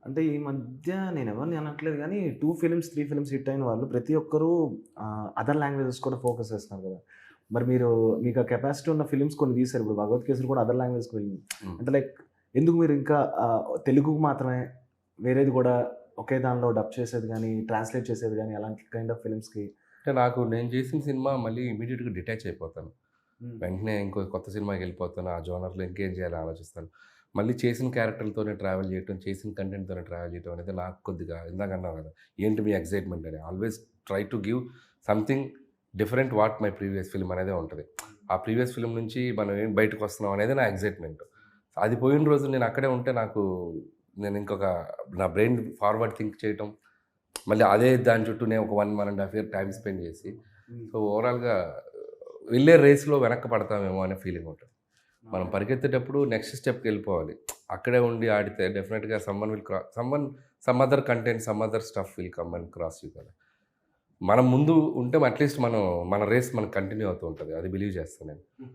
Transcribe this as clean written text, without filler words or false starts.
అంటే ఈ మధ్య నేనెవరిని అనట్లేదు గానీ 2 ఫిల్మ్స్, 3 ఫిల్మ్స్ హిట్ అయిన వాళ్ళు ప్రతి ఒక్కరు అదర్ లాంగ్వేజెస్ కూడా ఫోకస్ చేస్తున్నారు కదా! మరి మీకు ఆ కెపాసిటీ ఉన్న ఫిల్మ్స్ కొన్ని తీశారు. ఇప్పుడు 'భగవత్ కేసరి' కూడా అదర్ లాంగ్వేజ్‌కి వెళ్ళింది. హ్మ్. అంటే లైక్ ఎందుకు మీరు ఇంకా తెలుగుకి మాత్రమే వేరేది కూడా ఒకే దానిలో డబ్ చేసేది గానీ, ట్రాన్స్‌లేట్ చేసేది గానీ అలాంటి కైండ్ ఆఫ్ ఫిల్మ్స్‌కి అంటే నేను చేసిన సినిమా మళ్ళీ ఇమ్మీడియేట్‌గా డిటాచ్ అయిపోతాను. హ్మ్. వెంటనే ఇంకో కొత్త సినిమాకెళ్ళిపోతాను. ఆ జోనర్‌లో ఇంకేం చేయాలో ఆలోచిస్తాను. మళ్ళీ చేసిన క్యారెక్టర్‌లతోనే ట్రావెల్ చేయటం, చేసిన కంటెంట్‌తోనే ట్రావెల్ చేయటం అనేది నాకు కొద్దిగా ఇందాకన్నావు కదా! ఏంటి మీ ఎక్సైట్‌మెంట్ అని. Always try to give something different what my previous film అనేదే ఉంటది. ఆ ప్రీవియస్ ఫిల్మ్ నుంచి మనం ఏం బయటకొస్తున్నాం అనేది నా ఎక్సైట్‌మెంట్. అది పోయిన రోజు నేను అక్కడే ఉంటే నేను ఇంకొక నా బ్రెయిన్ ఫార్వర్డ్ థింక్ చేయటం, మళ్ళీ అదే దాని చుట్టూ నేను ఒక 1, 1 ½ ఇయర్ టైమ్ స్పెండ్ చేసి, హ్మ్. సో ఓవరాల్‌గా వెళ్ళే రేస్‌లో వెనక్కి పడతామేమో అనే ఫీలింగ్ ఉంటది. మనం అవును. పరిగెత్తేటప్పుడు నెక్స్ట్ స్టెప్‌కెళ్ళిపోవాలి. అక్కడే ఉండి ఆడితే డెఫినిట్‌గా some other content, some other stuff will come and cross you కదా! మనం ముందు ఉంటే అట్‌లీస్ట్ మన రేస్ మనకు కంటిన్యూ అవుతూ ఉంటది. అది బిలీవ్ చేస్తాను నేను.